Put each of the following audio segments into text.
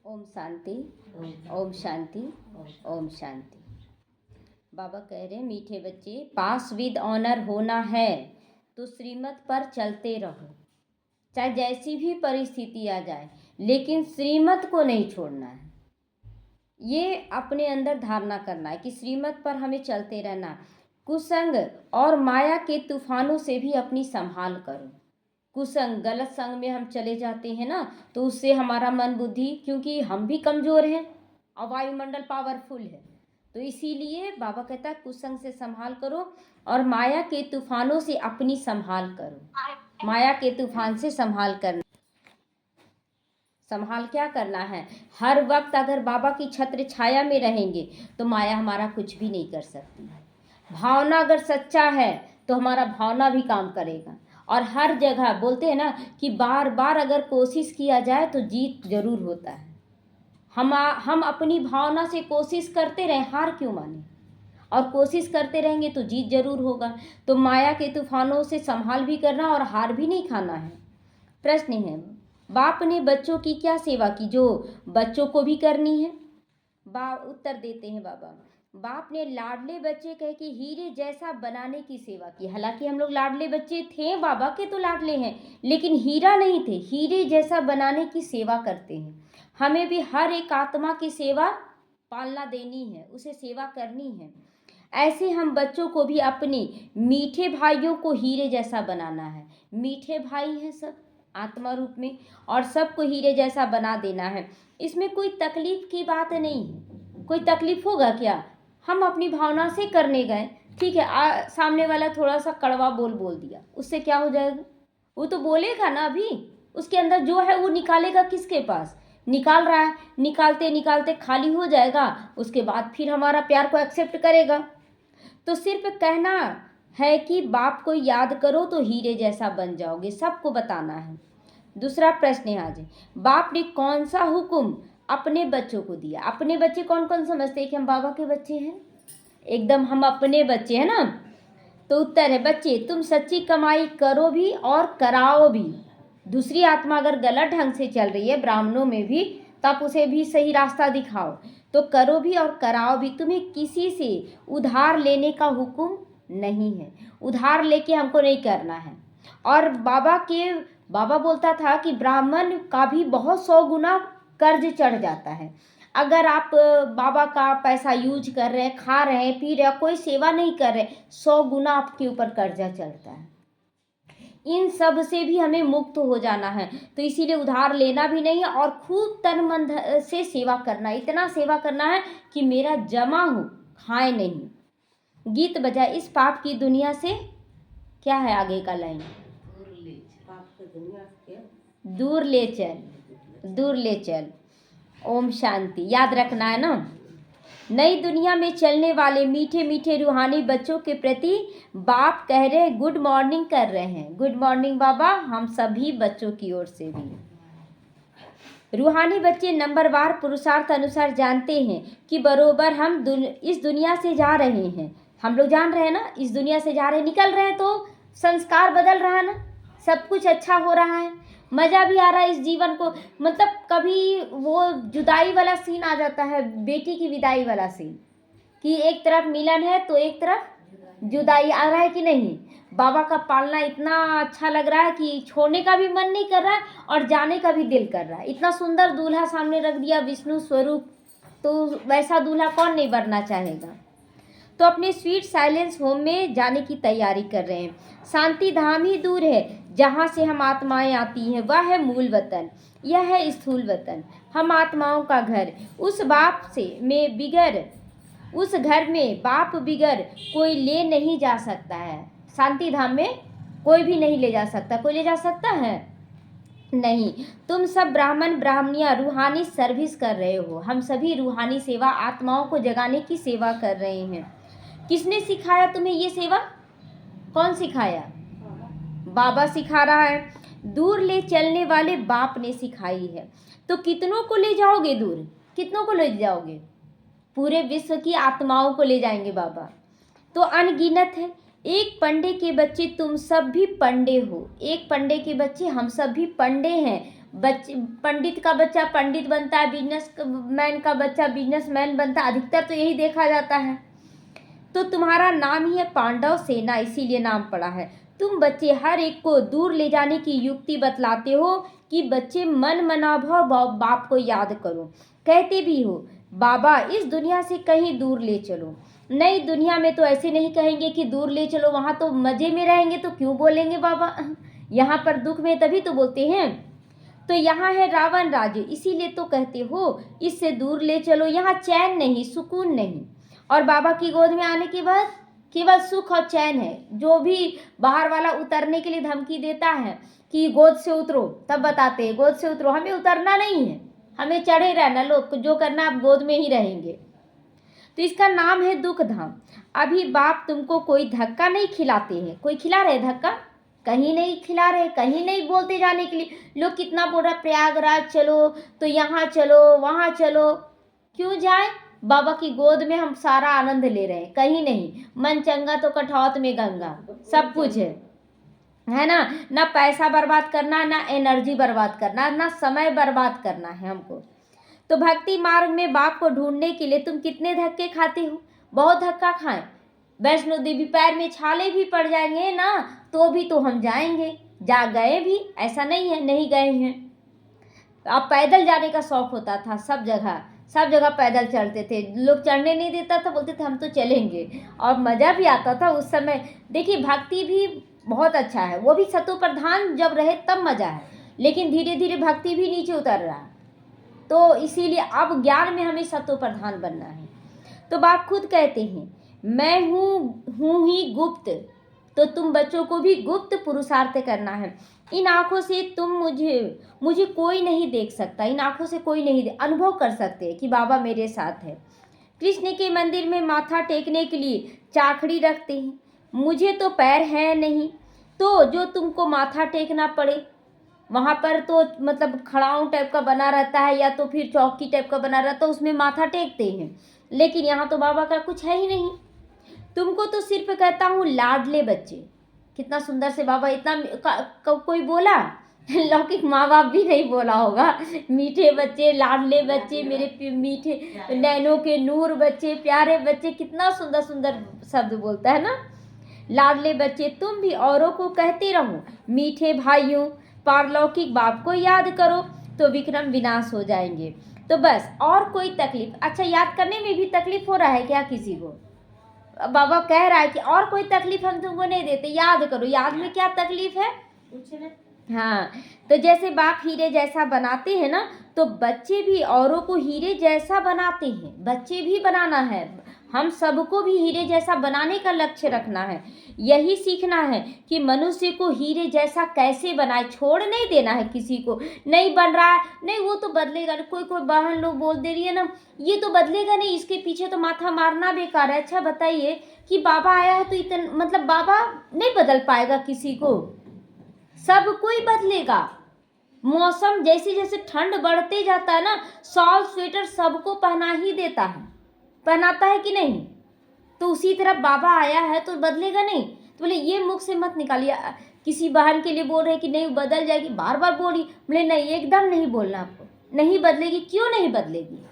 ओम शांति। ओम शांति। ओम शांति। बाबा कह रहे हैं, मीठे बच्चे, पास विद ऑनर होना है तो श्रीमत पर चलते रहो, चाहे जैसी भी परिस्थिति आ जाए, लेकिन श्रीमत को नहीं छोड़ना है। ये अपने अंदर धारणा करना है कि श्रीमत पर हमें चलते रहना है। कुसंग और माया के तूफानों से भी अपनी संभाल करो। कुसंग, गलत संग में हम चले जाते हैं ना, तो उससे हमारा मन बुद्धि, क्योंकि हम भी कमज़ोर हैं और वायुमंडल पावरफुल है, तो इसीलिए बाबा कहता है कुसंग से संभाल करो और माया के तूफानों से अपनी संभाल करो। माया के तूफान से संभाल क्या करना है? हर वक्त अगर बाबा की छत्र छाया में रहेंगे तो माया हमारा कुछ भी नहीं कर सकती। भावना अगर सच्चा है तो हमारा भावना भी काम करेगा। और हर जगह बोलते हैं ना कि बार बार अगर कोशिश किया जाए तो जीत जरूर होता है। हम अपनी भावना से कोशिश करते रहें, हार क्यों माने? और कोशिश करते रहेंगे तो जीत जरूर होगा। तो माया के तूफानों से संभाल भी करना और हार भी नहीं खाना है। प्रश्न है, बाप ने बच्चों की क्या सेवा की जो बच्चों को भी करनी है? उत्तर देते हैं बाबा, बाप ने लाडले बच्चे कह के हीरे जैसा बनाने की सेवा की। हालांकि हम लोग लाडले बच्चे थे, बाबा के तो लाडले हैं, लेकिन हीरा नहीं थे। हीरे जैसा बनाने की सेवा करते हैं। हमें भी हर एक आत्मा की सेवा पालना देनी है, उसे सेवा करनी है। ऐसे हम बच्चों को भी अपने मीठे भाइयों को हीरे जैसा बनाना है। मीठे भाई हैं सब आत्मा रूप में, और सबको हीरे जैसा बना देना है। इसमें कोई तकलीफ की बात नहीं है। कोई तकलीफ होगा क्या? हम अपनी भावना से करने गए, ठीक है, सामने वाला थोड़ा सा कड़वा बोल दिया, उससे क्या हो जाएगा? वो तो बोलेगा ना, अभी उसके अंदर जो है वो निकालेगा किसके पास? निकाल रहा है, निकालते निकालते खाली हो जाएगा, उसके बाद फिर हमारा प्यार को एक्सेप्ट करेगा। तो सिर्फ कहना है कि बाप को याद करो तो हीरे जैसा बन जाओगे, सबको बताना है। दूसरा प्रश्न है आज, बाप ने कौन सा हुक्म अपने बच्चों को दिया? अपने बच्चे कौन कौन समझते हैं कि हम बाबा के बच्चे हैं? एकदम हम अपने बच्चे हैं ना। तो उत्तर है, बच्चे तुम सच्ची कमाई करो भी और कराओ भी। दूसरी आत्मा अगर गलत ढंग से चल रही है ब्राह्मणों में भी, तब उसे भी सही रास्ता दिखाओ। तो करो भी और कराओ भी। तुम्हें किसी से उधार लेने का हुक्म नहीं है। उधार लेके हमको नहीं करना है। और बाबा बोलता था कि ब्राह्मण का भी बहुत 100 गुना कर्ज चढ़ जाता है। अगर आप बाबा का पैसा यूज कर रहे हैं, खा रहे हैं, पी रहे हैं, कोई सेवा नहीं कर रहे, 100 गुना आपके ऊपर कर्जा चढ़ता है। इन सब से भी हमें मुक्त हो जाना है। तो इसीलिए उधार लेना भी नहीं है और खूब तन मन से सेवा करना। इतना सेवा करना है कि मेरा जमा हो, खाए नहीं। गीत बजा, इस पाप की दुनिया से क्या है आगे का लाइन? दूर ले चल, दूर ले चल। ओम शांति। याद रखना है ना। नई दुनिया में चलने वाले मीठे मीठे रूहानी बच्चों के प्रति बाप कह रहे हैं, गुड मॉर्निंग कर रहे हैं। गुड मॉर्निंग बाबा, हम सभी बच्चों की ओर से भी। रूहानी बच्चे नंबरवार पुरुषार्थ अनुसार जानते हैं कि बरोबर हम इस दुनिया से जा रहे हैं। हम लोग जान रहे हैं ना, इस दुनिया से जा रहे हैं, निकल रहे हैं, तो संस्कार बदल रहा है ना, सब कुछ अच्छा हो रहा है, मज़ा भी आ रहा है इस जीवन को। मतलब कभी वो जुदाई वाला सीन आ जाता है, बेटी की विदाई वाला सीन, कि एक तरफ मिलन है तो एक तरफ जुदाई आ रहा है कि नहीं। बाबा का पालना इतना अच्छा लग रहा है कि छोड़ने का भी मन नहीं कर रहा है और जाने का भी दिल कर रहा है। इतना सुंदर दूल्हा सामने रख दिया, विष्णु स्वरूप, तो वैसा दूल्हा कौन नहीं बनना चाहेगा। तो अपने स्वीट साइलेंस होम में जाने की तैयारी कर रहे हैं। शांति धाम ही दूर है जहाँ से हम आत्माएं आती हैं, वह है मूल वतन, यह है स्थूल वतन, हम आत्माओं का घर। उस घर में बाप बिगर कोई ले नहीं जा सकता है। शांति धाम में कोई भी नहीं ले जा सकता। कोई ले जा सकता है? नहीं। तुम सब ब्राह्मण ब्राह्मणियाँ रूहानी सर्विस कर रहे हो। हम सभी रूहानी सेवा, आत्माओं को जगाने की सेवा कर रहे हैं। किसने सिखाया तुम्हें ये सेवा? कौन सिखाया? बाबा सिखा रहा है। दूर ले चलने वाले बाप ने सिखाई है। तो कितनों को ले जाओगे दूर? कितनों को ले जाओगे? पूरे विश्व की आत्माओं को ले जाएंगे बाबा। तो अनगिनत है। एक पंडे के बच्चे तुम सब भी पंडे हो। एक पंडे के बच्चे हम सब भी पंडे हैं। बच्चे, पंडित का बच्चा पंडित बनता है, बिजनेसमैन का बच्चा बिजनेसमैन बनता है, अधिकतर तो यही देखा जाता है। तो तुम्हारा नाम ही है पांडव सेना, इसीलिए नाम पड़ा है। तुम बच्चे हर एक को दूर ले जाने की युक्ति बतलाते हो कि बच्चे मन मनाभाव बाप को याद करो। कहते भी हो बाबा इस दुनिया से कहीं दूर ले चलो। नई दुनिया में तो ऐसे नहीं कहेंगे कि दूर ले चलो, वहाँ तो मज़े में रहेंगे, तो क्यों बोलेंगे बाबा? यहाँ पर दुख में तभी तो बोलते हैं। तो यहाँ है रावण राज्य, इसीलिए तो कहते हो इससे दूर ले चलो। यहाँ चैन नहीं, सुकून नहीं। और बाबा की गोद में आने के बाद केवल सुख और चैन है। जो भी बाहर वाला उतरने के लिए धमकी देता है कि गोद से उतरो, तब बताते हैं गोद से उतरो, हमें उतरना नहीं है, हमें चढ़े रहना, लोग जो करना आप गोद में ही रहेंगे। तो इसका नाम है दुख धाम। अभी बाप तुमको कोई धक्का नहीं खिलाते हैं। कोई खिला रहे धक्का? कहीं नहीं खिला रहे, कहीं नहीं बोलते जाने के लिए। लोग कितना बोल रहा प्रयागराज चलो, तो यहाँ चलो, वहाँ चलो। क्यों जाए? बाबा की गोद में हम सारा आनंद ले रहे हैं। कहीं नहीं। मन चंगा तो कठौत में गंगा, सब कुछ है ना। ना पैसा बर्बाद करना, ना एनर्जी बर्बाद करना, ना समय बर्बाद करना है हमको। तो भक्ति मार्ग में बाप को ढूंढने के लिए तुम कितने धक्के खाते हो? बहुत धक्का खाएं। वैष्णो देवी पैर में छाले भी पड़ जाएंगे ना, तो भी तो हम जाएंगे। जा गए भी, ऐसा नहीं है नहीं गए हैं। अब पैदल जाने का शौक होता था, सब जगह पैदल चलते थे। लोग चढ़ने नहीं देता था, बोलते थे हम तो चलेंगे, और मज़ा भी आता था उस समय। देखिए भक्ति भी बहुत अच्छा है, वो भी सतो प्रधान जब रहे तब मज़ा है, लेकिन धीरे धीरे भक्ति भी नीचे उतर रहा है। तो इसीलिए अब ज्ञान में हमें सतो प्रधान बनना है। तो बाप खुद कहते हैं मैं हूँ ही गुप्त, तो तुम बच्चों को भी गुप्त पुरुषार्थ करना है। इन आँखों से तुम मुझे कोई नहीं देख सकता, इन आँखों से कोई नहीं अनुभव कर सकते कि बाबा मेरे साथ है। कृष्ण के मंदिर में माथा टेकने के लिए चाखड़ी रखते हैं, मुझे तो पैर है नहीं, तो जो तुमको माथा टेकना पड़े। वहाँ पर तो मतलब खड़ाऊँ टाइप का बना रहता है, या तो फिर चौकी टाइप का बना रहता है, उसमें माथा टेकते हैं। लेकिन यहाँ तो बाबा का कुछ है ही नहीं। तुमको तो सिर्फ कहता हूँ लाडले बच्चे। कितना सुंदर से बाबा, इतना कोई बोला? लौकिक माँ बाप भी नहीं बोला होगा। मीठे बच्चे, लाडले बच्चे, मेरे मीठे नैनों के नूर बच्चे, प्यारे बच्चे, कितना सुंदर सुंदर शब्द बोलता है ना। लाडले बच्चे, तुम भी औरों को कहते रहो मीठे भाइयों, पारलौकिक बाप को याद करो तो विक्रम विनाश हो जाएंगे। तो बस, और कोई तकलीफ? अच्छा, याद करने में भी तकलीफ हो रहा है क्या किसी को? बाबा कह रहा है कि और कोई तकलीफ हम तुमको नहीं देते, याद करो। याद में क्या तकलीफ है? हाँ, तो जैसे बाप हीरे जैसा बनाते हैं ना, तो बच्चे भी औरों को हीरे जैसा बनाते हैं। बच्चे भी बनाना है, हम सबको भी हीरे जैसा बनाने का लक्ष्य रखना है। यही सीखना है कि मनुष्य को हीरे जैसा कैसे बनाए, छोड़ नहीं देना है किसी को। नहीं बन रहा है, नहीं वो तो बदलेगा। कोई बहन लोग बोल दे रही है ना, ये तो बदलेगा नहीं, इसके पीछे तो माथा मारना बेकार है। अच्छा बताइए कि बाबा आया है तो इतना मतलब बाबा नहीं बदल पाएगा किसी को? सब कोई बदलेगा। मौसम जैसे जैसे ठंड बढ़ते जाता है ना, शॉल स्वेटर सबको पहना ही देता है, पहनाता है कि नहीं? तो उसी तरह बाबा आया है तो बदलेगा नहीं। तो बोले ये मुख से मत निकालिए। किसी बहन के लिए बोल रहे कि नहीं बदल जाएगी, बार बार बोली। बोले नहीं, एकदम नहीं बोलना आपको, नहीं बदलेगी। क्यों नहीं बदलेगी?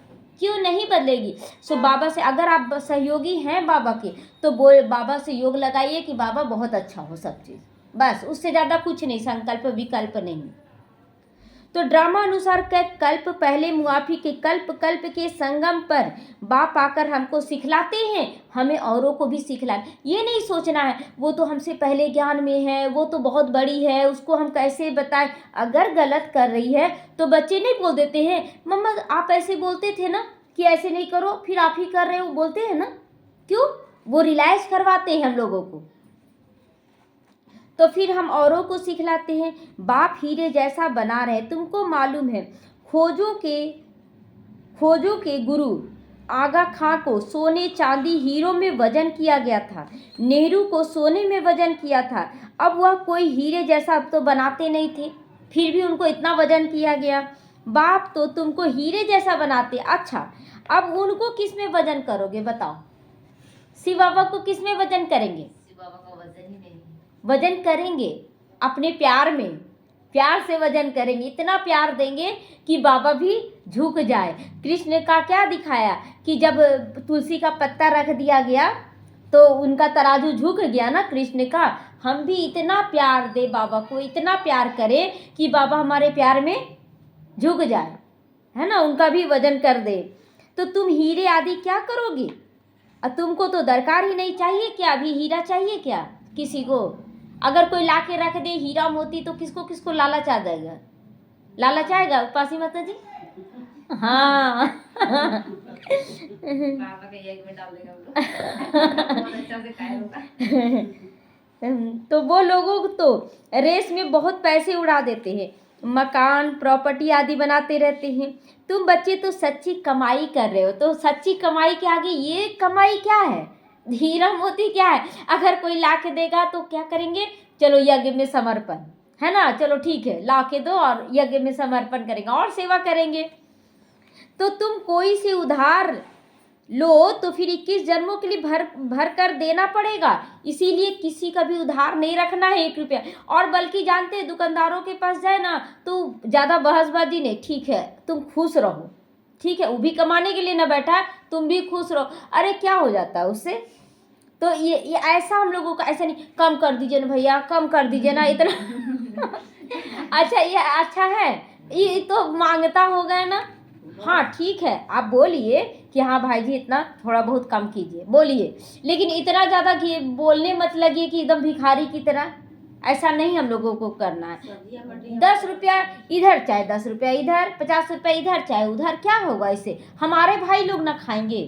क्यों नहीं बदलेगी? सो बाबा से अगर आप सहयोगी हैं बाबा के, तो बाबा से योग लगाइए कि बाबा बहुत अच्छा हो सब चीज़, बस उससे ज़्यादा कुछ नहीं, संकल्प विकल्प नहीं। तो ड्रामा अनुसार कल्प पहले मुआफी के कल्प के संगम पर बाप आकर हमको सिखलाते हैं, हमें औरों को भी सिखलाए। ये नहीं सोचना है वो तो हमसे पहले ज्ञान में है, वो तो बहुत बड़ी है, उसको हम कैसे बताएं। अगर गलत कर रही है तो बच्चे नहीं बोल देते हैं मम्मा आप ऐसे बोलते थे ना कि ऐसे नहीं करो, फिर आप ही कर रहे हो, बोलते हैं ना। क्यों? वो रियलाइज करवाते हैं हम लोगों को, तो फिर हम औरों को सिखलाते हैं। बाप हीरे जैसा बना रहे। तुमको मालूम है खोजों के गुरु आगा खां को सोने चांदी हीरो में वजन किया गया था, नेहरू को सोने में वजन किया था। अब वह कोई हीरे जैसा अब तो बनाते नहीं थे, फिर भी उनको इतना वजन किया गया। बाप तो तुमको हीरे जैसा बनाते। अच्छा, अब उनको किस में वजन करोगे बताओ? शिव बाबा को किस में वजन करेंगे? शिव बाबा का वजन ही नहीं, वजन करेंगे अपने प्यार में। प्यार से वजन करेंगे, इतना प्यार देंगे कि बाबा भी झुक जाए। कृष्ण का क्या दिखाया कि जब तुलसी का पत्ता रख दिया गया तो उनका तराजू झुक गया ना कृष्ण का। हम भी इतना प्यार दे बाबा को, इतना प्यार करें कि बाबा हमारे प्यार में झुक जाए, है ना, उनका भी वजन कर दे। तो तुम हीरे आदि क्या करोगे? तुमको तो दरकार ही नहीं चाहिए क्या? अभी हीरा चाहिए क्या किसी को? अगर कोई ला के रख दे हीरा मोती तो किसको किसको लालच आ जाएगा? लालच आएगा उपासी माता जी? हाँ बाबा के एक में डाल देगा वो लोग। बहुत अच्छा से खाया होगा। तो वो लोगों तो रेस में बहुत पैसे उड़ा देते हैं, मकान प्रॉपर्टी आदि बनाते रहते हैं। तुम बच्चे तो सच्ची कमाई कर रहे हो, तो सच्ची कमाई के आगे ये कमाई क्या है? हीरा मोती क्या है? अगर कोई ला के देगा तो क्या करेंगे? चलो यज्ञ में समर्पण, है ना, चलो ठीक है ला के दो और यज्ञ में समर्पण करेंगे और सेवा करेंगे। तो तुम कोई से उधार लो तो फिर 21 जन्मों के लिए भर कर देना पड़ेगा। इसीलिए किसी का भी उधार नहीं रखना है 1 रुपया। और बल्कि जानते हैं दुकानदारों के पास जाए ना तो ज़्यादा बहसबाजी नहीं, ठीक है तुम खुश रहो, ठीक है वो भी कमाने के लिए ना बैठा है, तुम भी खुश रहो। अरे क्या हो जाता है उससे? तो ये ऐसा हम लोगों का ऐसा नहीं, कम कर दीजिए ना भैया, कम कर दीजिए ना इतना अच्छा ये अच्छा है, ये तो मांगता हो गया ना। हाँ ठीक है आप बोलिए कि हाँ भाई जी इतना थोड़ा बहुत कम कीजिए, बोलिए, लेकिन इतना ज़्यादा कि बोलने मत लगिए कि एकदम भिखारी की तरह। ऐसा नहीं हम लोगों को करना है। 10 रुपया इधर चाहे 10 रुपया इधर, 50 रुपया इधर चाहे उधर, क्या होगा इससे? हमारे भाई लोग ना खाएंगे,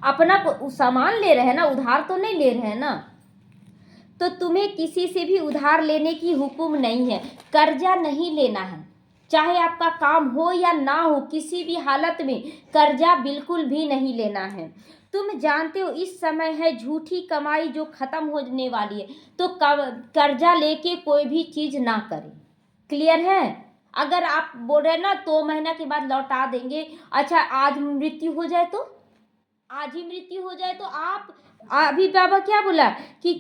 अपना सामान ले रहे हैं ना, उधार तो नहीं ले रहे हैं ना। तो तुम्हें किसी से भी उधार लेने की हुक्म नहीं है, कर्जा नहीं लेना है, चाहे आपका काम हो या ना हो, किसी भी हालत में कर्जा बिल्कुल भी नहीं लेना है। तुम जानते हो इस समय है झूठी कमाई जो खत्म होने वाली है, तो कर्जा लेके कोई भी चीज ना करें। क्लियर है? अगर आप बोल रहे ना 2 महीना के बाद लौटा देंगे, अच्छा आज मृत्यु हो जाए तो, आज ही मृत्यु हो जाए तो आप, अभी बाबा क्या बोला कि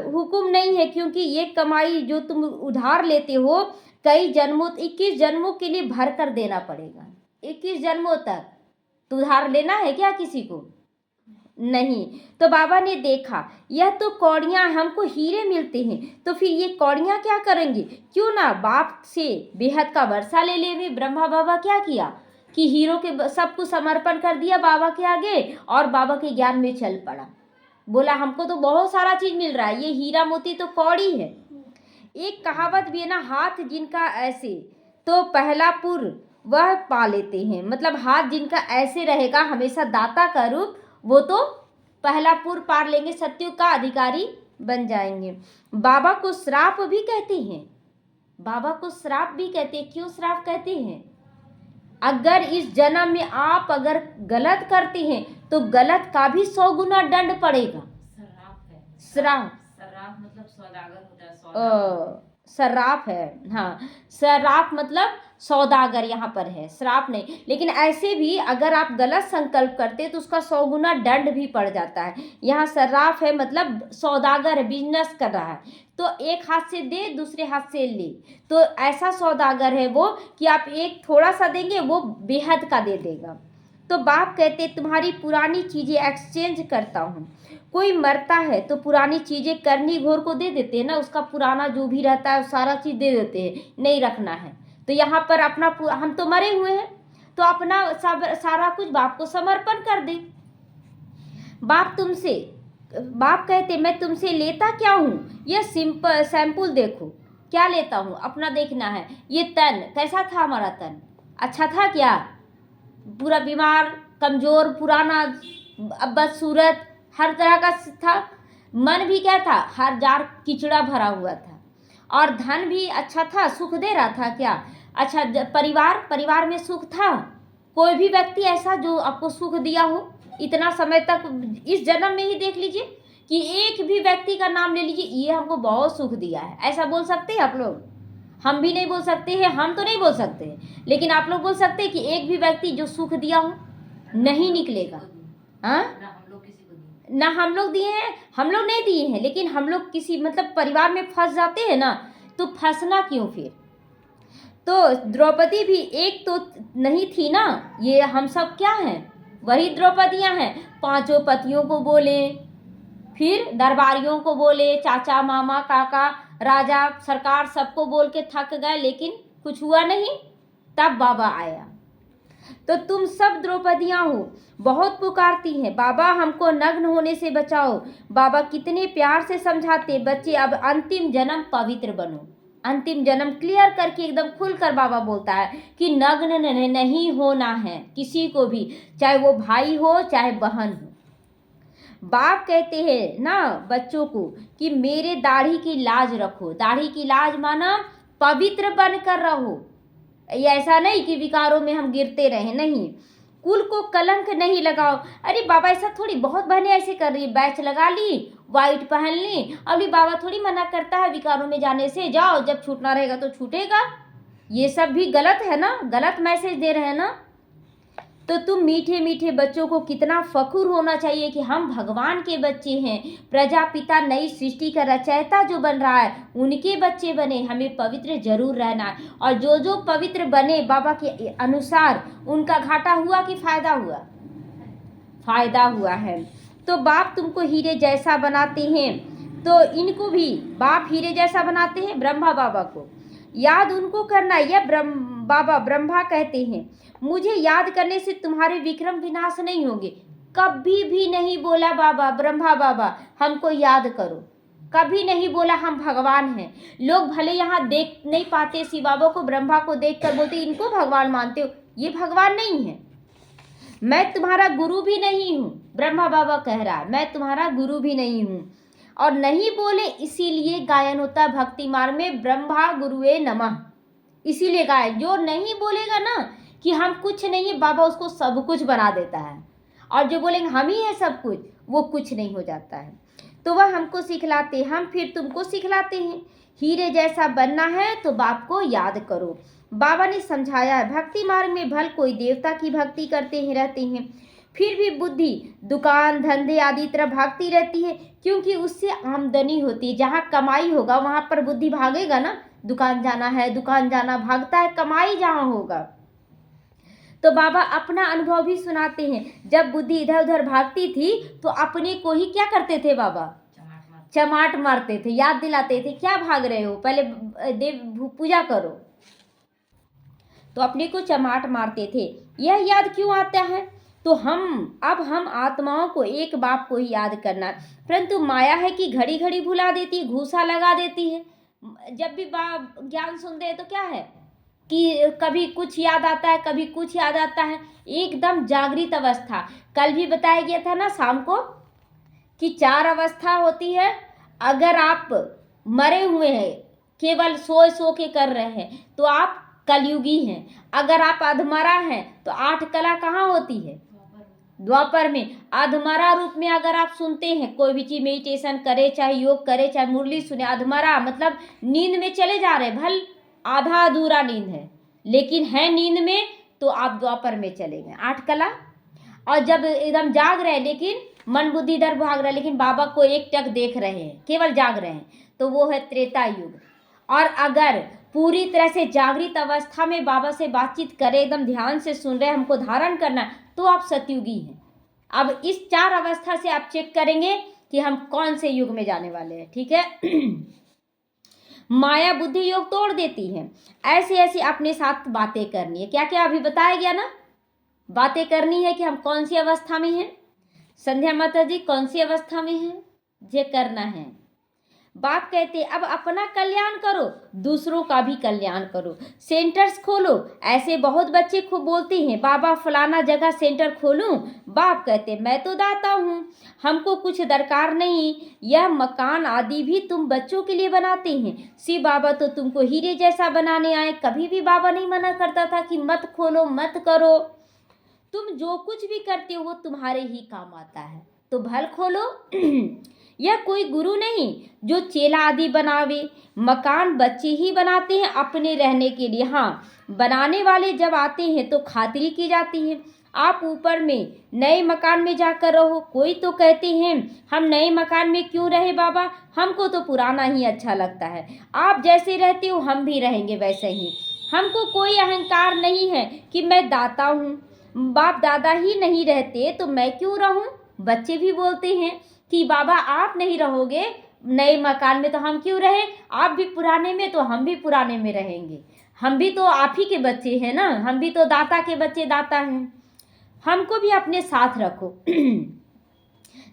हुक्म नहीं है, क्योंकि ये कमाई जो तुम उधार लेते हो कई जन्मों 21 जन्मों के लिए भर कर देना पड़ेगा। 21 जन्मों तक तो उधार लेना है क्या किसी को? नहीं। तो बाबा ने देखा यह तो कौड़ियाँ, हमको हीरे मिलते हैं तो फिर ये कौड़ियाँ क्या करेंगे? क्यों ना बाप से बेहद का वर्षा ले ले। ब्रह्मा बाबा क्या किया कि हीरो के सब कुछ समर्पण कर दिया बाबा के आगे और बाबा के ज्ञान में चल पड़ा। बोला हमको तो बहुत सारा चीज मिल रहा है, ये हीरा मोती तो कौड़ी है। एक कहावत भी है ना, हाथ जिनका ऐसे तो पहला पुर वह पा लेते हैं, मतलब हाथ जिनका ऐसे रहेगा हमेशा दाता का रूप, वो तो पहला पुर पार लेंगे, सत्युग का अधिकारी बन जाएंगे। बाबा को श्राप भी कहते हैं, बाबा को श्राप भी कहते हैं। क्यों श्राप कहते हैं? अगर इस जन्म में आप अगर गलत करते हैं तो गलत का भी 100 गुना दंड पड़ेगा। श्राप मतलब सौदागर होता है, सौदागर। श्राप है, हाँ श्राप मतलब सौदागर यहाँ पर है, श्राप नहीं। लेकिन ऐसे भी अगर आप गलत संकल्प करते तो उसका 100 गुना दंड भी पड़ जाता है। यहाँ श्राप है मतलब सौदागर है, बिजनेस कर रहा है, तो एक हाथ से दे दूसरे हाथ से ले, तो ऐसा सौदागर है वो कि आप एक थोड़ा सा देंगे वो बेहद का दे देगा। तो बाप कहते तुम्हारी पुरानी चीज़ें एक्सचेंज करता हूँ। कोई मरता है तो पुरानी चीज़ें करनी घोर को दे देते हैं ना, उसका पुराना जो भी रहता है सारा चीज़ दे देते हैं, नहीं रखना है। तो यहाँ पर अपना हम तो मरे हुए हैं तो अपना सारा कुछ बाप को समर्पण कर दे। बाप कहते मैं तुमसे लेता क्या हूँ? ये सिंपल सैंपल देखो क्या लेता हूँ, अपना देखना है। ये तन कैसा था? हमारा तन अच्छा था क्या? पूरा बीमार कमज़ोर पुराना बदसूरत हर तरह का था। मन भी क्या था? हर जार कीचड़ा भरा हुआ था। और धन भी अच्छा था, सुख दे रहा था क्या? अच्छा परिवार में सुख था? कोई भी व्यक्ति ऐसा जो आपको सुख दिया हो इतना समय तक? इस जन्म में ही देख लीजिए कि एक भी व्यक्ति का नाम ले लीजिए ये हमको बहुत सुख दिया है, ऐसा बोल सकते हैं आप लोग? हम भी नहीं बोल सकते हैं, हम तो नहीं बोल सकते, लेकिन आप लोग बोल सकते हैं कि एक भी व्यक्ति जो सुख दिया हो? नहीं निकलेगा। हाँ ना हम लोग दिए हैं, हम लोग नहीं दिए हैं, लेकिन हम लोग किसी मतलब परिवार में फंस जाते हैं ना तो फंसना क्यों फिर। तो द्रौपदी भी एक तो नहीं थी ना, ये हम सब क्या हैं, वही द्रौपदियाँ हैं। पांचों पतियों को बोले, फिर दरबारियों को बोले, चाचा मामा काका राजा सरकार सबको बोल के थक गए, लेकिन कुछ हुआ नहीं। तब बाबा आया। तो तुम सब द्रौपदियाँ हो, बहुत पुकारती हैं, बाबा हमको नग्न होने से बचाओ। बाबा कितने प्यार से समझाते, बच्चे अब अंतिम जन्म पवित्र बनो। अंतिम जन्म क्लियर करके एकदम खुलकर बाबा बोलता है कि नग्न नहीं होना है किसी को भी, चाहे वो भाई हो चाहे बहन हो। बाप कहते हैं ना बच्चों को कि मेरे दाढ़ी की लाज रखो। दाढ़ी की लाज माना पवित्र बनकर रहो। ये ऐसा नहीं कि विकारों में हम गिरते रहें, नहीं। कुल को कलंक नहीं लगाओ। अरे बाबा ऐसा थोड़ी, बहुत बहनें ऐसे कर रही, बैच लगा ली, वाइट पहन ली। अभी बाबा थोड़ी मना करता है विकारों में जाने से, जाओ जब छूटना रहेगा तो छूटेगा। ये सब भी गलत है ना, गलत मैसेज दे रहे हैं ना। तो तुम मीठे मीठे बच्चों को कितना फखुर होना चाहिए कि हम भगवान के बच्चे हैं। प्रजापिता नई सृष्टि का रचयिता जो बन रहा है उनके बच्चे बने, हमें पवित्र जरूर रहना है। और जो जो पवित्र बने बाबा के अनुसार, उनका घाटा हुआ कि फायदा हुआ? फायदा हुआ है। तो बाप तुमको हीरे जैसा बनाते हैं, तो इनको भी बाप हीरे जैसा बनाते हैं। ब्रह्मा बाबा को याद उनको करना। यह बाबा ब्रह्मा कहते हैं मुझे याद करने से तुम्हारे विक्रम विनाश नहीं होंगे। कभी भी नहीं बोला बाबा, ब्रह्मा बाबा हमको याद करो, कभी नहीं बोला हम भगवान हैं। लोग भले यहाँ देख नहीं पाते शिव बाबा को, ब्रह्मा को देख कर बोलते इनको भगवान मानते हो, ये भगवान नहीं है। मैं तुम्हारा गुरु भी नहीं हूँ, ब्रह्मा बाबा कह रहा है मैं तुम्हारा गुरु भी नहीं हूँ। और नहीं बोले इसीलिए गायन होता है भक्ति मार्ग में ब्रह्मा गुरुए नमः, इसीलिए गायन। जो नहीं बोलेगा ना कि हम कुछ नहीं है, बाबा उसको सब कुछ बना देता है। और जो बोलेंगे हम ही है सब कुछ, वो कुछ नहीं हो जाता है। तो वह हमको सिखलाते, हम फिर तुमको सिखलाते हैं। हीरे जैसा बनना है तो बाप को याद करो। बाबा ने समझाया है भक्ति मार्ग में भल कोई देवता की भक्ति करते ही रहते हैं, फिर भी बुद्धि दुकान धंधे आदि तरफ भागती रहती है, क्योंकि उससे आमदनी होती है। जहाँ कमाई होगा वहाँ पर बुद्धि भागेगा ना। दुकान जाना है, दुकान जाना भागता है, कमाई जहाँ होगा। तो बाबा अपना अनुभव भी सुनाते हैं। जब बुद्धि इधर उधर भागती थी तो अपने को ही क्या करते थे बाबा? चमाट मारते थे, याद दिलाते थे क्या भाग रहे हो, पहले देव पूजा करो। तो अपने को चमाट मारते थे। यह याद क्यों आता है? तो अब हम आत्माओं को एक बाप को ही याद करना, परंतु माया है कि घड़ी घड़ी भुला देती है, घूसा लगा देती है। जब भी ज्ञान सुनते हैं तो क्या है कि कभी कुछ याद आता है, कभी कुछ याद आता है, एकदम जागृत अवस्था। कल भी बताया गया था ना शाम को कि 4 अवस्था होती है। अगर आप मरे हुए हैं, केवल सो के कर रहे हैं, तो आप कलयुगी हैं। अगर आप अधमरा हैं तो 8 कला कहाँ होती है? द्वापर में। अधमरा रूप में अगर आप सुनते हैं, कोई भी चीज मेडिटेशन करे, चाहे योग करे, चाहे मुरली सुने, अधमरा मतलब नींद में चले जा रहे, भल आधा अधूरा नींद है, लेकिन है नींद में, तो आप द्वापर में चले गए, 8 कला। और जब एकदम जाग रहे हैं, लेकिन मन बुद्धि इधर भाग रहा है, लेकिन बाबा को एक टक देख रहे हैं, केवल जाग रहे हैं, तो वो है त्रेता युग। और अगर पूरी तरह से जागृत अवस्था में बाबा से बातचीत करें, एकदम ध्यान से सुन रहे हैं, हमको धारण करना, तो आप सतयुगी हैं। अब इस 4 अवस्था से आप चेक करेंगे कि हम कौन से युग में जाने वाले हैं, ठीक है। माया बुद्धि योग तोड़ देती है। ऐसे ऐसे अपने साथ बातें करनी है। क्या क्या अभी बताया गया ना, बातें करनी है कि हम कौन सी अवस्था में हैं। संध्या माता जी कौन सी अवस्था में हैं, ये करना है। बाप कहते अब अपना कल्याण करो, दूसरों का भी कल्याण करो। सेंटर्स खोलो। ऐसे बहुत बच्चे खूब बोलते हैं बाबा फलाना जगह सेंटर खोलूं। बाप कहते मैं तो दाता हूँ, हमको कुछ दरकार नहीं, यह मकान आदि भी तुम बच्चों के लिए बनाते हैं। शिव बाबा तो तुमको हीरे जैसा बनाने आए। कभी भी बाबा नहीं मना करता था कि मत खोलो मत करो। तुम जो कुछ भी करते हो वो तुम्हारे ही काम आता है, तो भल खोलो। यह कोई गुरु नहीं जो चेला आदि बनावे। मकान बच्चे ही बनाते हैं अपने रहने के लिए। हाँ, बनाने वाले जब आते हैं तो खातिरी की जाती है। आप ऊपर में नए मकान में जाकर रहो। कोई तो कहते हैं हम नए मकान में क्यों रहे बाबा, हमको तो पुराना ही अच्छा लगता है। आप जैसे रहते हो हम भी रहेंगे वैसे ही। हमको कोई अहंकार नहीं है कि मैं दाता हूँ। बाप दादा ही नहीं रहते तो मैं क्यों रहूँ। बच्चे भी बोलते हैं कि बाबा आप नहीं रहोगे नए मकान में तो हम क्यों रहे, आप भी पुराने में तो हम भी पुराने में रहेंगे। हम भी तो आप ही के बच्चे हैं ना, हम भी तो दाता के बच्चे दाता हैं। हमको भी अपने साथ रखो।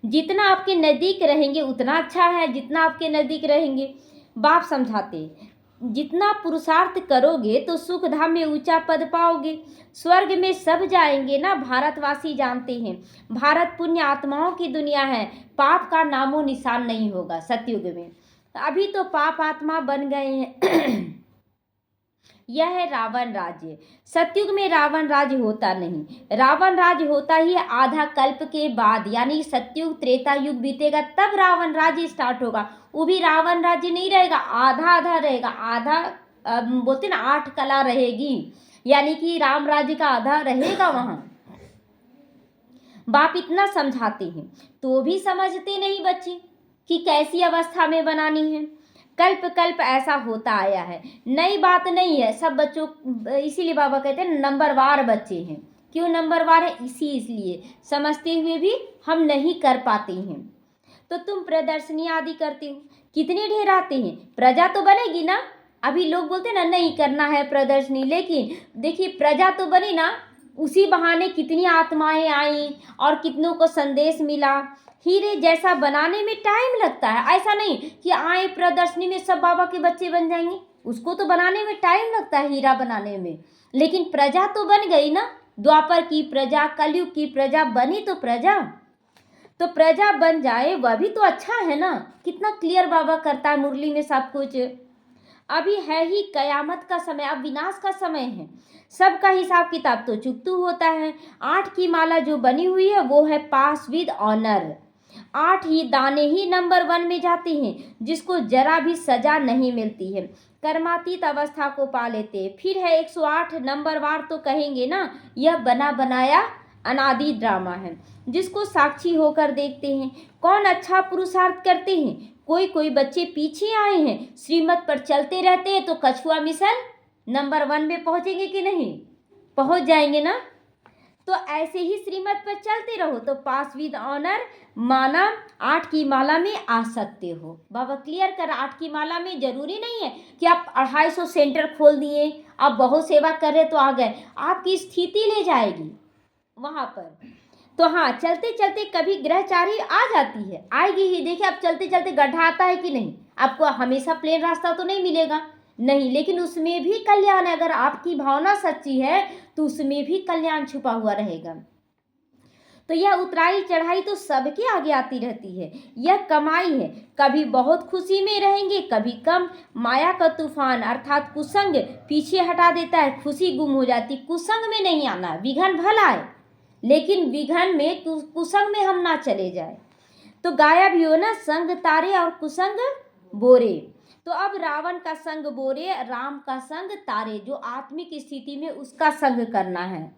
जितना आपके नज़दीक रहेंगे उतना अच्छा है, जितना आपके नज़दीक रहेंगे। बाप समझाते जितना पुरुषार्थ करोगे तो सुख धाम में ऊंचा पद पाओगे, स्वर्ग में सब जाएंगे ना। भारतवासी जानते हैं भारत पुण्य आत्माओं की दुनिया है, पाप का नामो निशान नहीं होगा सतयुग में। अभी तो पाप आत्मा बन गए हैं। यह है रावण राज्य। सतयुग में रावण राज्य होता नहीं। रावण राज्य होता ही आधा कल्प के बाद, यानी सतयुग त्रेता युग बीतेगा तब रावण राज्य स्टार्ट होगा। वो भी रावण राज्य नहीं रहेगा, आधा आधा रहेगा। आधा बोलते ना 8 कला रहेगी, यानी कि राम राज्य का आधा रहेगा वहाँ। बाप इतना समझाते हैं तो भी समझते नहीं बच्चे कि कैसी अवस्था में बनानी है। कल्प कल्प ऐसा होता आया है, नई बात नहीं है। सब बच्चों, इसीलिए बाबा कहते हैं नंबरवार बच्चे हैं। क्यों नंबरवार है, इसलिए समझते हुए भी हम नहीं कर पाते हैं। तो तुम प्रदर्शनी आदि करते हो, कितने ढेर आते हैं, प्रजा तो बनेगी ना। अभी लोग बोलते हैं ना नहीं करना है प्रदर्शनी, लेकिन देखिए प्रजा तो बनी ना। उसी बहाने कितनी आत्माएं आई और कितनों को संदेश मिला। हीरे जैसा बनाने में टाइम लगता है, ऐसा नहीं कि आए प्रदर्शनी में सब बाबा के बच्चे बन जाएंगे। उसको तो बनाने में टाइम लगता है, हीरा बनाने में। लेकिन प्रजा तो बन गई ना। द्वापर की प्रजा, कलयुग की प्रजा बनी तो प्रजा बन जाए वह भी तो अच्छा है ना। कितना क्लियर बाबा करता है मुरली में सब कुछ। अभी है ही कयामत का समय, अब विनाश का समय है। सबका हिसाब किताब तो चुकतू होता है। 8 की माला जो बनी हुई है वो है पास विद ऑनर। 8 ही दाने ही नंबर 1 में जाते हैं, जिसको जरा भी सजा नहीं मिलती है। कर्मातीत अवस्था को पा लेते हैं। फिर है 108 नंबरवार तो कहेंगे ना। यह बना बनाया अनादि ड्रामा है, जिसको साक्षी होकर देखते हैं। कौन अच्छा पुरुषार्थ करते हैं। कोई कोई बच्चे पीछे आए हैं, श्रीमत पर चलते रहते हैं तो कछुआ मिसल नंबर 1 में पहुंचेंगे कि नहीं, पहुंच जाएंगे ना। तो ऐसे ही श्रीमत पर चलते रहो तो पास विद ऑनर माना 8 की माला में आ सकते हो। बाबा क्लियर कर, 8 की माला में जरूरी नहीं है कि आप 250 सेंटर खोल दिए, आप बहुत सेवा कर रहे तो आ गए। आपकी स्थिति ले जाएगी वहाँ पर। तो हाँ, चलते चलते कभी ग्रहचारी आ जाती है, आएगी ही। देखिए आप चलते चलते गड्ढा आता है कि नहीं, आपको हमेशा प्लेन रास्ता तो नहीं मिलेगा, नहीं, लेकिन उसमें भी कल्याण है। अगर आपकी भावना सच्ची है तो उसमें भी कल्याण छुपा हुआ रहेगा। तो यह उतराई चढ़ाई तो सबके आगे आती रहती है। यह कमाई है, कभी बहुत खुशी में रहेंगे कभी कम। माया का तूफान अर्थात कुसंग पीछे हटा देता है, खुशी गुम हो जाती। कुसंग में नहीं आना, विघन भला है, लेकिन विघन में कुसंग में हम ना चले जाए। तो गाया भी हो ना, संग तारे और कुसंग बोरे। तो अब रावण का संग बोरे, राम का संग तारे। जो आत्मिक स्थिति में उसका संग करना है,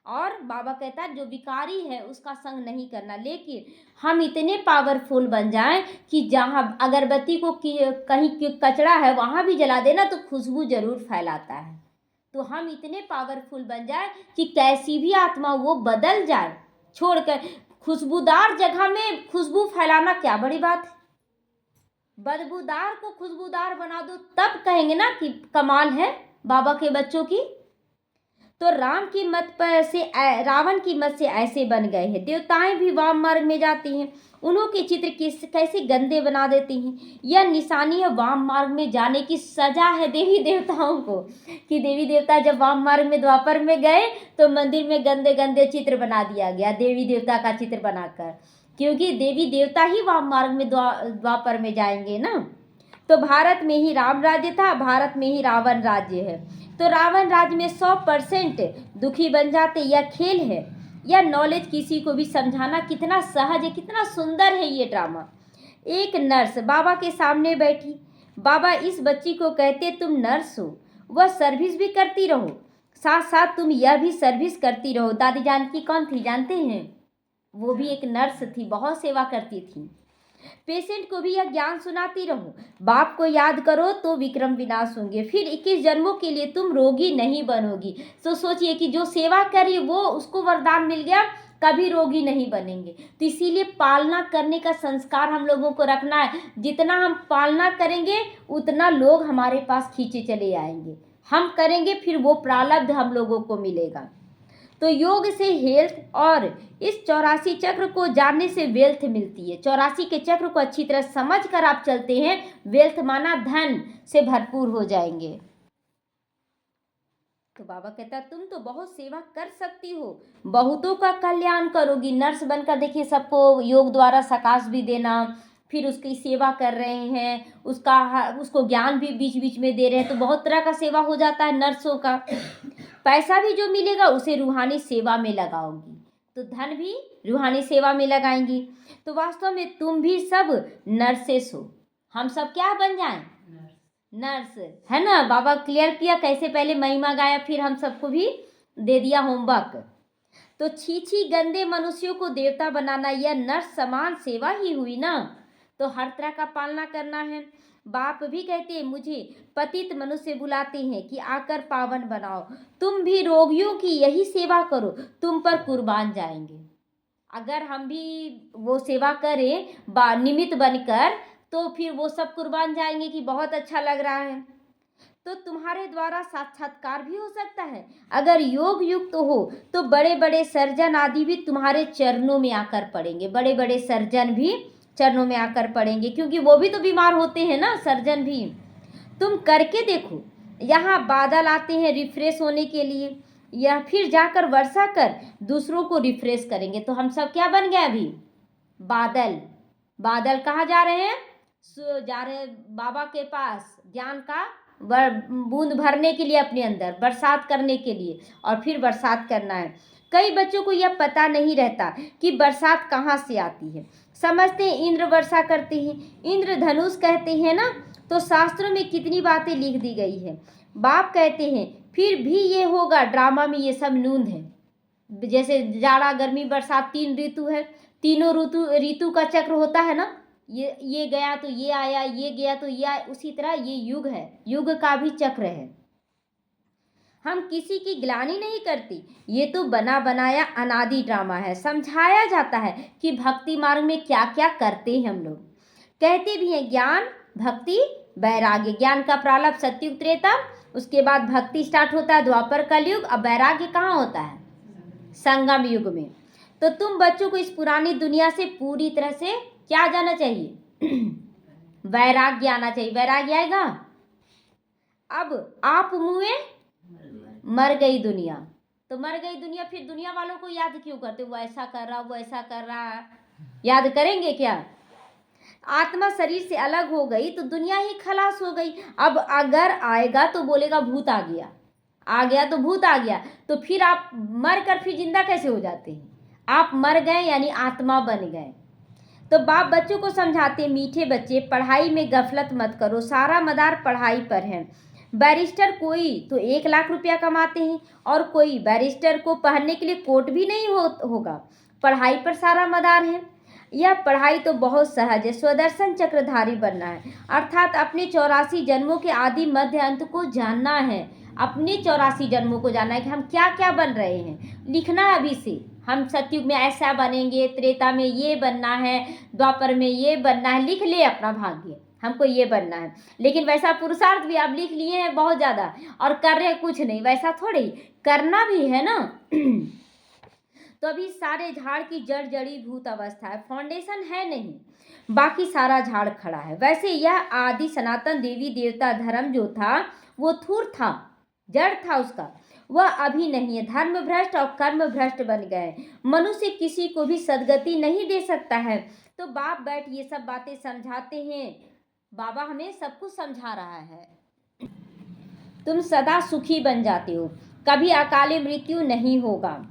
और बाबा कहता है जो विकारी है उसका संग नहीं करना। लेकिन हम इतने पावरफुल बन जाएं कि जहाँ अगरबत्ती को कहीं कचरा है वहाँ भी जला देना तो खुशबू जरूर फैलाता है। तो हम इतने पावरफुल बन जाए कि कैसी भी आत्मा वो बदल जाए, छोड़कर खुशबूदार जगह में खुशबू फैलाना क्या बड़ी बात है। बदबूदार को खुशबूदार बना दो तब कहेंगे ना कि कमाल है बाबा के बच्चों की। तो रावण की मत से ऐसे बन गए हैं। देवताएं भी वाम मार्ग में जाती हैं, उन्हों के चित्र कैसे गंदे बना देती हैं। यह निशानी है वाम मार्ग में जाने की, सजा है देवी देवताओं को कि देवी देवता जब वाम मार्ग में द्वापर में गए तो मंदिर में गंदे गंदे चित्र बना दिया गया देवी देवता का चित्र बनाकर, क्योंकि देवी देवता ही वाम मार्ग में द्वापर में जाएंगे ना। तो भारत में ही राम राज्य था, भारत में ही रावण राज्य है। तो रावण राज्य में 100% दुखी बन जाते। यह खेल है, यह नॉलेज किसी को भी समझाना कितना सहज है, कितना सुंदर है ये ड्रामा। एक नर्स बाबा के सामने बैठी। बाबा इस बच्ची को कहते तुम नर्स हो, वह सर्विस भी करती रहो, साथ साथ तुम यह भी सर्विस करती रहो। दादी जानकी कौन थी जानते हैं? वो भी एक नर्स थी, बहुत सेवा करती थी। पेशेंट को भी यह ज्ञान सुनाती रहो। बाप को याद करो तो विक्रम विनाश होंगे, फिर 21 जन्मों के लिए तुम रोगी नहीं बनोगी। तो सोचिए कि जो सेवा करी वो उसको वरदान मिल गया, कभी रोगी नहीं बनेंगे। तो इसीलिए पालना करने का संस्कार हम लोगों को रखना है। जितना हम पालना करेंगे उतना लोग हमारे पास खींचे चले आएंगे। हम करेंगे फिर वो प्रारब्ध हम लोगों को मिलेगा। तो योग से हेल्थ और इस 84 चक्र को जानने से वेल्थ मिलती है। 84 के चक्र को अच्छी तरह समझ कर आप चलते हैं, वेल्थ माना धन से भरपूर हो जाएंगे। तो बाबा कहता तुम तो बहुत सेवा कर सकती हो, बहुतों का कल्याण करोगी। नर्स बनकर देखिए सबको योग द्वारा सकाश भी देना, फिर उसकी सेवा कर रहे हैं, उसको ज्ञान भी बीच बीच में दे रहे हैं। तो बहुत तरह का सेवा हो जाता है नर्सों का। पैसा भी जो मिलेगा उसे रूहानी सेवा में लगाओगी, तो धन भी रूहानी सेवा में लगाएंगी। तो वास्तव में तुम भी सब नर्सेस हो। हम सब क्या बन जाएं? नर्स, है ना। बाबा क्लियर किया कैसे, पहले महिमा गाया, फिर हम सबको भी दे दिया होमवर्क। तो छी गंदे मनुष्यों को देवता बनाना यह नर्स समान सेवा ही हुई ना। तो हर तरह का पालना करना है। बाप भी कहते हैं मुझे पतित मनुष्य बुलाते हैं कि आकर पावन बनाओ। तुम भी रोगियों की यही सेवा करो, तुम पर कुर्बान जाएंगे। अगर हम भी वो सेवा करें निमित्त बनकर, तो फिर वो सब कुर्बान जाएंगे कि बहुत अच्छा लग रहा है। तो तुम्हारे द्वारा साक्षात्कार भी हो सकता है। अगर योग युक्त हो तो बड़े बड़े सर्जन आदि भी तुम्हारे चरणों में आकर पड़ेंगे। बड़े बड़े सर्जन भी चरणों में आकर पड़ेंगे, क्योंकि वो भी तो बीमार होते हैं ना, सर्जन भी। तुम करके देखो, यहाँ बादल आते हैं रिफ्रेश होने के लिए, या फिर जाकर वर्षा कर दूसरों को रिफ्रेश करेंगे। तो हम सब क्या बन गए अभी? बादल। बादल कहाँ जा रहे हैं? जा रहे हैं बाबा के पास, ज्ञान का बूंद भरने के लिए, अपने अंदर बरसात करने के लिए, और फिर बरसात करना है। कई बच्चों को यह पता नहीं रहता कि बरसात कहाँ से आती है। समझते हैं इंद्र वर्षा करते हैं, इंद्र धनुष कहते हैं ना। तो शास्त्रों में कितनी बातें लिख दी गई है। बाप कहते हैं फिर भी ये होगा, ड्रामा में ये सब नूंद है। जैसे जाड़ा गर्मी बरसात 3 ऋतु है, तीनों ऋतु का चक्र होता है ना। ये गया तो ये आया, ये गया तो ये आया। उसी तरह ये युग है, युग का भी चक्र है। हम किसी की ग्लानि नहीं करती, ये तो बना बनाया अनादि ड्रामा है। समझाया जाता है कि भक्ति मार्ग में क्या क्या करते हैं हम लोग। कहते भी हैं ज्ञान भक्ति वैराग्य। ज्ञान का प्रारंभ सतयुग त्रेता, उसके बाद भक्ति स्टार्ट होता है द्वापर कलयुग, अब वैराग्य कहाँ होता है? संगम युग में। तो तुम बच्चों को इस पुरानी दुनिया से पूरी तरह से क्या जाना चाहिए? वैराग्य आना चाहिए। वैराग्य आएगा। अब आप मुए मर गई दुनिया, तो मर गई दुनिया, फिर दुनिया वालों को याद क्यों करते? वो ऐसा कर रहा, वो ऐसा कर रहा, याद करेंगे क्या? आत्मा शरीर से अलग हो गई तो दुनिया ही खलास हो गई। अब अगर आएगा तो बोलेगा भूत आ गया, आ गया तो भूत आ गया। तो फिर आप मर कर फिर जिंदा कैसे हो जाते हैं? आप मर गए यानी आत्मा बन गए। तो बाप बच्चों को समझाते, मीठे बच्चे पढ़ाई में गफलत मत करो, सारा मदार पढ़ाई पर है। बैरिस्टर कोई तो 1 लाख रुपया कमाते हैं, और कोई बैरिस्टर को पढ़ने के लिए कोर्ट भी नहीं होगा। पढ़ाई पर सारा मदार है। यह पढ़ाई तो बहुत सहज है। स्वदर्शन चक्रधारी बनना है, अर्थात अपने 84 जन्मों के आदि मध्य अंत को जानना है। अपने 84 जन्मों को जानना है कि हम क्या क्या बन रहे हैं। लिखना है अभी से, हम सतयुग में ऐसा बनेंगे, त्रेता में ये बनना है, द्वापर में ये बनना है। लिख ले अपना भाग्य, हमको ये बनना है। लेकिन वैसा पुरुषार्थ भी आप लिख लिए हैं बहुत ज़्यादा और कर रहे कुछ नहीं, वैसा थोड़ी करना भी है ना। तो अभी सारे झाड़ की जड़ जड़ीभूत अवस्था है, फाउंडेशन है नहीं, बाकी सारा झाड़ खड़ा है। वैसे यह आदि सनातन देवी देवता धर्म जो था वो थूर था, जड़ था उसका, वह अभी नहीं है। धर्म भ्रष्ट और कर्म भ्रष्ट बन गए। मनुष्य किसी को भी सदगति नहीं दे सकता है। तो बाप बैठ ये सब बातें समझाते हैं। बाबा हमें सब कुछ समझा रहा है। तुम सदा सुखी बन जाते हो, कभी अकाली मृत्यु नहीं होगा।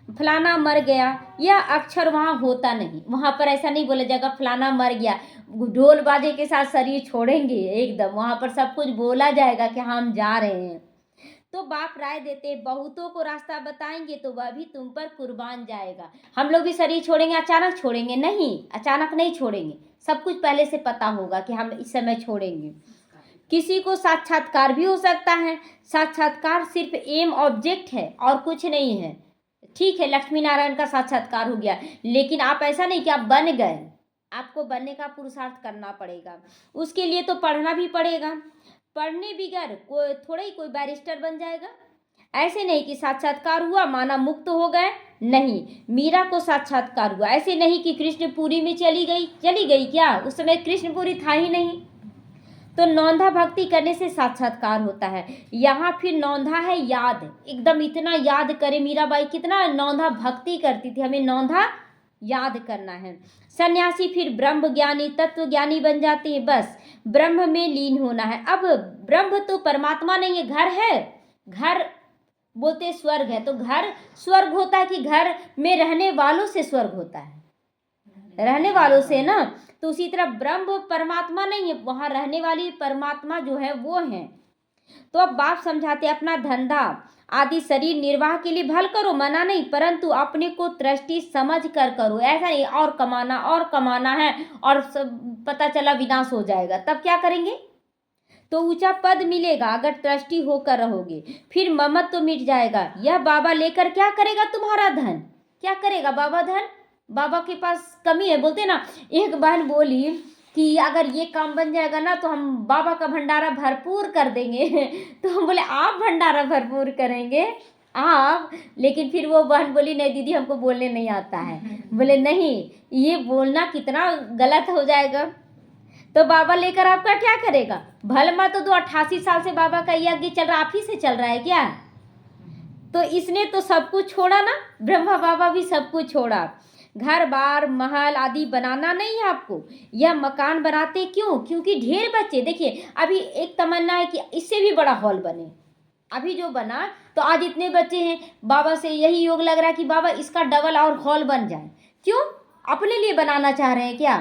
फलाना मर गया, यह अक्षर वहाँ होता नहीं। वहाँ पर ऐसा नहीं बोला जाएगा फलाना मर गया, ढोल बाजे के साथ शरीर छोड़ेंगे एकदम। वहाँ पर सब कुछ बोला जाएगा कि हम जा रहे हैं। तो बाप राय देते हैं, बहुतों को रास्ता बताएंगे तो वह भी तुम पर कुर्बान जाएगा। हम लोग भी शरीर छोड़ेंगे, अचानक छोड़ेंगे नहीं, अचानक नहीं छोड़ेंगे, सब कुछ पहले से पता होगा कि हम इस समय छोड़ेंगे। किसी को साक्षात्कार भी हो सकता है, साक्षात्कार सिर्फ एम ऑब्जेक्ट है और कुछ नहीं है। ठीक है, लक्ष्मी नारायण का साक्षात्कार हो गया, लेकिन आप ऐसा नहीं कि आप बन गए, आपको बनने का पुरुषार्थ करना पड़ेगा, उसके लिए तो पढ़ना भी पड़ेगा। पढ़ने बगैर कोई थोड़ा ही कोई बैरिस्टर बन जाएगा। ऐसे नहीं कि साक्षात्कार हुआ माना मुक्त हो गए, नहीं। मीरा को साक्षात्कार हुआ, ऐसे नहीं कि कृष्णपुरी में चली गई क्या, उस समय कृष्णपुरी था ही नहीं। तो नौंधा भक्ति करने से साक्षात्कार होता है। यहाँ फिर नौंधा है याद, एकदम इतना याद करें, मीराबाई कितना नौंधा भक्ति करती थी, हमें नौंधा याद करना है। सन्यासी फिर ब्रह्म ज्ञानी तत्व ज्ञानी बन जाते हैं, बस ब्रह्म में लीन होना है। अब ब्रह्म तो परमात्मा नहीं है, घर है, घर बोलते स्वर्ग है, तो घर स्वर्ग होता है कि घर में रहने वालों से स्वर्ग होता है, रहने वालों से ना। तो उसी तरह ब्रह्म परमात्मा नहीं है, वहाँ रहने वाली परमात्मा जो है वो है। तो अब बाप समझाते अपना धंधा आदि शरीर निर्वाह के लिए भल करो, मना नहीं, परंतु अपने को दृष्टि समझ कर करो। ऐसा नहीं और कमाना है और पता चला विनाश हो जाएगा, तब क्या करेंगे? तो ऊंचा पद मिलेगा अगर दृष्टि होकर रहोगे, फिर ममत तो मिट जाएगा। यह बाबा लेकर क्या करेगा तुम्हारा धन, क्या करेगा बाबा धन? बाबा के पास कमी है। बोलते ना, एक बहन बोली कि अगर ये काम बन जाएगा ना तो हम बाबा का भंडारा भरपूर कर देंगे। तो हम बोले आप भंडारा भरपूर करेंगे आप? लेकिन फिर वो बहन बोली नहीं दीदी हमको बोलने नहीं आता है। बोले नहीं, ये बोलना कितना गलत हो जाएगा। तो बाबा लेकर आपका क्या करेगा? भलमा तो 88 साल से बाबा का यज्ञ चल रहा, आप ही से चल रहा है क्या? तो इसने तो सब कुछ छोड़ा ना, ब्रह्मा बाबा भी सब कुछ छोड़ा। घर बार महल आदि बनाना नहीं है आपको। यह मकान बनाते क्यों? क्योंकि ढेर बच्चे, देखिए अभी एक तमन्ना है कि इससे भी बड़ा हॉल बने। अभी जो बना तो आज इतने बच्चे हैं, बाबा से यही योग लग रहा है कि बाबा इसका डबल और हॉल बन जाए। क्यों? अपने लिए बनाना चाह रहे हैं क्या?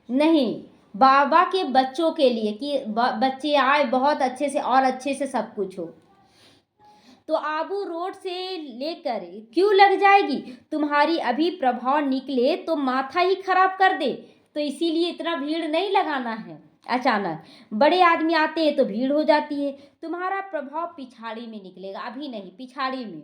नहीं, बाबा के बच्चों के लिए कि बच्चे आए बहुत अच्छे से और अच्छे से सब कुछ हो। तो आबू रोड से लेकर क्यों लग जाएगी? तुम्हारी अभी प्रभाव निकले तो माथा ही खराब कर दे। तो इसीलिए इतना भीड़ नहीं लगाना है। अचानक बड़े आदमी आते हैं तो भीड़ हो जाती है। तुम्हारा प्रभाव पिछाड़ी में निकलेगा, अभी नहीं, पिछाड़ी में,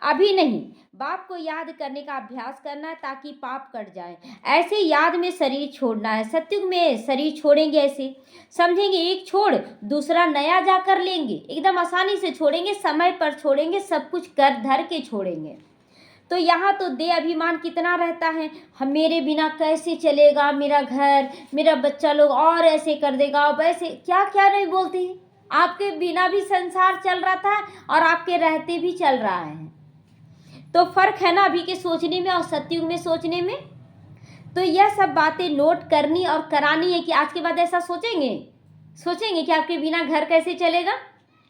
अभी नहीं। बाप को याद करने का अभ्यास करना है ताकि पाप कट जाए। ऐसे याद में शरीर छोड़ना है। सत्युग में शरीर छोड़ेंगे ऐसे, समझेंगे एक छोड़ दूसरा नया जाकर लेंगे, एकदम आसानी से छोड़ेंगे, समय पर छोड़ेंगे, सब कुछ कर धर के छोड़ेंगे। तो यहाँ तो दे अभिमान कितना रहता है, हम मेरे बिना कैसे चलेगा मेरा घर, मेरा बच्चा लोग और ऐसे कर देगा, अब ऐसे क्या क्या नहीं बोलते हैं। आपके बिना भी संसार चल रहा था और आपके रहते भी चल रहा है। तो फर्क है ना अभी के सोचने में और सत्युग में सोचने में। तो यह सब बातें नोट करनी और करानी है कि आज के बाद ऐसा सोचेंगे कि आपके बिना घर कैसे चलेगा,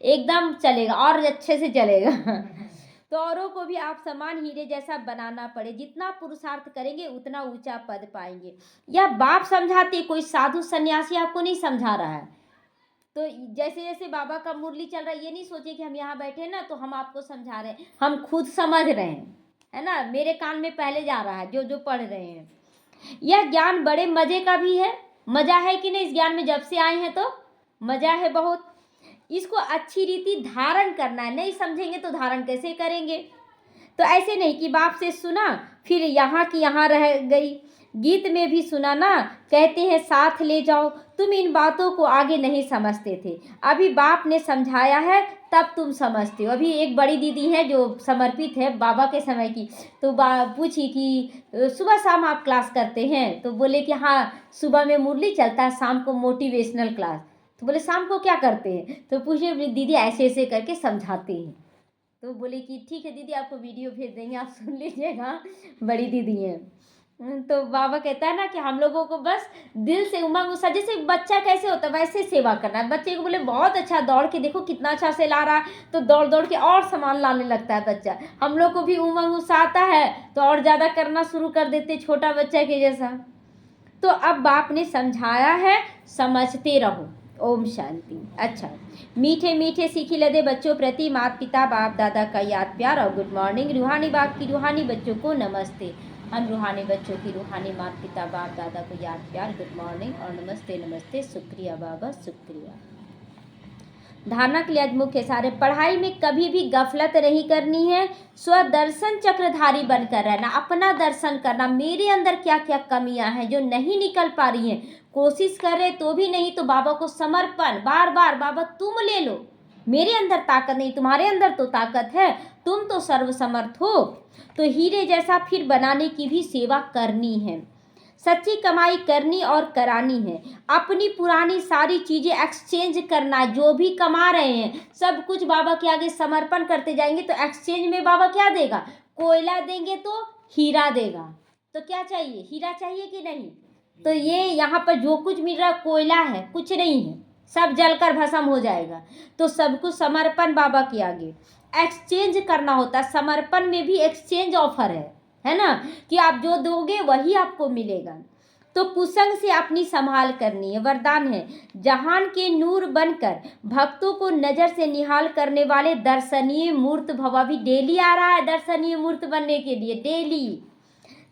एकदम चलेगा और अच्छे से चलेगा। तो औरों को भी आप समान हीरे जैसा बनाना पड़े। जितना पुरुषार्थ करेंगे उतना ऊंचा पद पाएंगे। यह बाप समझाते, कोई साधु सन्यासी आपको नहीं समझा रहा है। तो जैसे जैसे बाबा का मुरली चल रहा है, ये नहीं सोचे कि हम यहाँ बैठे ना तो हम आपको समझा रहे हैं, हम खुद समझ रहे हैं, है ना। मेरे कान में पहले जा रहा है जो पढ़ रहे हैं। यह ज्ञान बड़े मजे का भी है। मजा है कि नहीं? इस ज्ञान में जब से आए हैं तो मजा है बहुत। इसको अच्छी रीति धारण करना है, नहीं समझेंगे तो धारण कैसे करेंगे? तो ऐसे नहीं कि बाप से सुना फिर यहाँ की यहाँ रह गई। गीत में भी सुना ना, कहते हैं साथ ले जाओ। तुम इन बातों को आगे नहीं समझते थे, अभी बाप ने समझाया है तब तुम समझते हो। अभी एक बड़ी दीदी है जो समर्पित है बाबा के समय की, तो पूछी कि सुबह शाम आप क्लास करते हैं? तो बोले कि हाँ, सुबह में मुरली चलता है, शाम को मोटिवेशनल क्लास। तो बोले शाम को क्या करते हैं? तो पूछे दीदी ऐसे ऐसे करके समझाते हैं। तो बोले कि ठीक है दीदी, आपको वीडियो भेज देंगे, आप सुन लीजिएगा, बड़ी दीदी है। तो बाबा कहता है ना कि हम लोगों को बस दिल से उमंग उत्साह, जैसे बच्चा कैसे होता है वैसे सेवा करना है। बच्चे को बोले बहुत अच्छा दौड़ के देखो कितना अच्छा से ला रहा है, तो दौड़ दौड़ के और सामान लाने लगता है बच्चा। हम लोग को भी उमंग उत्साह आता है तो और ज़्यादा करना शुरू कर देते, छोटा बच्चा के जैसा। तो अब बाप ने समझाया है, समझते रहो। ओम शांति। अच्छा, मीठे मीठे सीखी लदे बच्चों प्रति माता पिता बाप दादा का याद प्यार और गुड मॉर्निंग। रूहानी बाप की रूहानी बच्चों को नमस्ते। हम रूहानी बच्चों की रूहानी माता पिता बाप दादा को याद प्यार गुड मॉर्निंग और नमस्ते नमस्ते। शुक्रिया बाबा, शुक्रिया। धारणा के लिए आज मुख्य सारे, पढ़ाई में कभी भी गफलत नहीं करनी है। स्वदर्शन चक्रधारी बनकर रहना, अपना दर्शन करना, मेरे अंदर क्या क्या कमियां हैं जो नहीं निकल पा रही हैं, कोशिश कर रहे तो भी नहीं तो बाबा को समर्पण, बार बार बाबा तुम ले लो, मेरे अंदर ताकत नहीं, तुम्हारे अंदर तो ताकत है, तुम तो सर्वसमर्थ हो। तो हीरे जैसा फिर बनाने की भी सेवा करनी है, सच्ची कमाई करनी और करानी है। अपनी पुरानी सारी चीज़ें एक्सचेंज करना, जो भी कमा रहे हैं सब कुछ बाबा के आगे समर्पण करते जाएंगे तो एक्सचेंज में बाबा क्या देगा, कोयला देंगे तो हीरा देगा। तो क्या चाहिए, हीरा चाहिए कि नहीं। तो ये यहाँ पर जो कुछ मिल रहा कोयला है, कुछ नहीं है, सब जलकर भस्म हो जाएगा। तो सब कुछ समर्पण बाबा के आगे एक्सचेंज करना होता है। समर्पण में भी एक्सचेंज ऑफर है ना, कि आप जो दोगे वही आपको मिलेगा। तो कुसंग से अपनी संभाल करनी है। वरदान है, जहान के नूर बनकर भक्तों को नजर से निहाल करने वाले दर्शनीय मूर्त भव। अभी डेली आ रहा है दर्शनीय मूर्त बनने के लिए, डेली।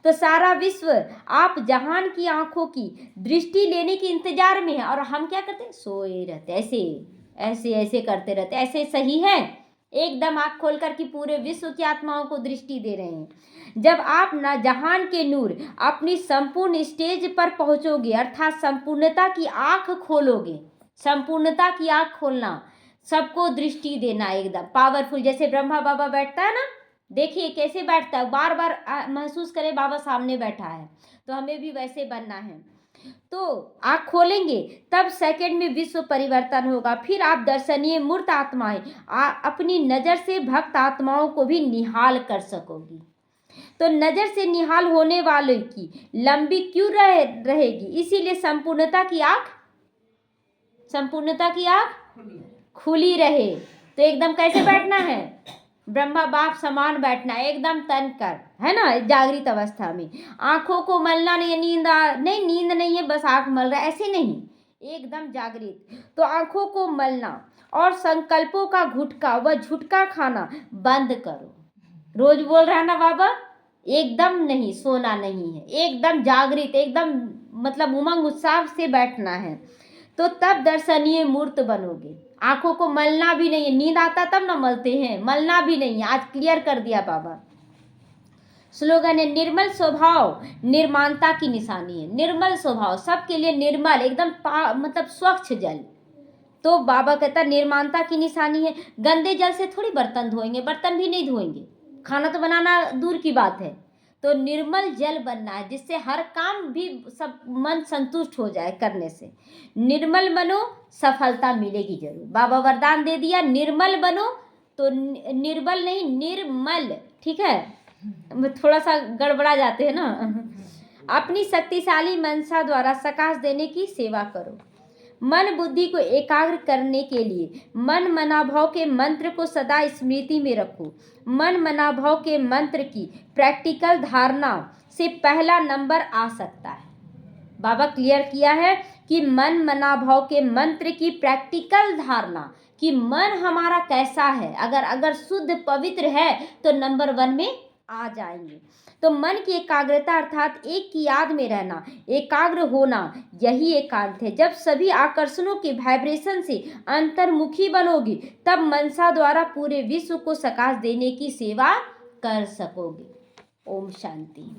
तो सारा विश्व आप जहान की आंखों की दृष्टि लेने के इंतजार में है, और हम क्या करते हैं, सोए रहते, ऐसे ऐसे ऐसे करते रहते। ऐसे सही है, एकदम आँख खोलकर कि पूरे विश्व की आत्माओं को दृष्टि दे रहे हैं। जब आप ना जहान के नूर अपनी संपूर्ण स्टेज पर पहुंचोगे, अर्थात संपूर्णता की आँख खोलोगे, संपूर्णता की आँख खोलना, सबको दृष्टि देना, एकदम पावरफुल। जैसे ब्रह्मा बाबा बैठता है ना, देखिए कैसे बैठता है, बार बार महसूस करे बाबा सामने बैठा है। तो हमें भी वैसे बनना है। तो आँख खोलेंगे तब सेकंड में विश्व परिवर्तन होगा। फिर आप दर्शनीय मूर्त आत्माएं अपनी नज़र से भक्त आत्माओं को भी निहाल कर सकोगी। तो नज़र से निहाल होने वालों की लंबी क्यों रहेगी, इसीलिए संपूर्णता की आँख खुली रहे। तो एकदम कैसे बैठना है, ब्रह्मा बाप समान बैठना, एकदम तन कर, है ना, जागृत अवस्था में। आंखों को मलना नहीं, नींद नहीं है बस आंख मल रहा है, ऐसे नहीं, एकदम जागृत। तो आंखों को मलना और संकल्पों का गुटखा व झुटका खाना बंद करो। रोज बोल रहा है ना बाबा, एकदम नहीं, सोना नहीं है, एकदम जागृत, एकदम मतलब उमंग उत्साह से बैठना है। तो तब दर्शनीय मूर्त बनोगे। आंखों को मलना भी नहीं है, नींद आता तब ना मलते हैं, मलना भी नहीं है, आज क्लियर कर दिया बाबा। स्लोगन है, निर्मल स्वभाव निर्माणता की निशानी है। निर्मल स्वभाव सबके लिए निर्मल, एकदम मतलब स्वच्छ जल। तो बाबा कहता निर्माणता की निशानी है। गंदे जल से थोड़ी बर्तन धोएंगे, बर्तन भी नहीं धोएंगे, खाना तो बनाना दूर की बात है। तो निर्मल जल बनना है, जिससे हर काम भी सब मन संतुष्ट हो जाए करने से। निर्मल बनो, सफलता मिलेगी जरूर। बाबा वरदान दे दिया, निर्मल बनो। तो निर्बल नहीं, निर्मल, ठीक है, थोड़ा सा गड़बड़ा जाते हैं ना। अपनी शक्तिशाली मनसा द्वारा सकाश देने की सेवा करो। मन बुद्धि को एकाग्र करने के लिए मन मनाभाव के मंत्र को सदा स्मृति में रखो। मन मनाभाव के मंत्र की प्रैक्टिकल धारणा से पहला नंबर आ सकता है। बाबा क्लियर किया है कि मन मनाभाव के मंत्र की प्रैक्टिकल धारणा, कि मन हमारा कैसा है, अगर शुद्ध पवित्र है तो नंबर 1 में आ जाएंगे। तो मन की एकाग्रता अर्थात एक की याद में रहना, एकाग्र होना, यही एकांत है। जब सभी आकर्षणों के वाइब्रेशन से अंतर्मुखी बनोगी, तब मनसा द्वारा पूरे विश्व को सकाश देने की सेवा कर सकोगे। ओम शांति।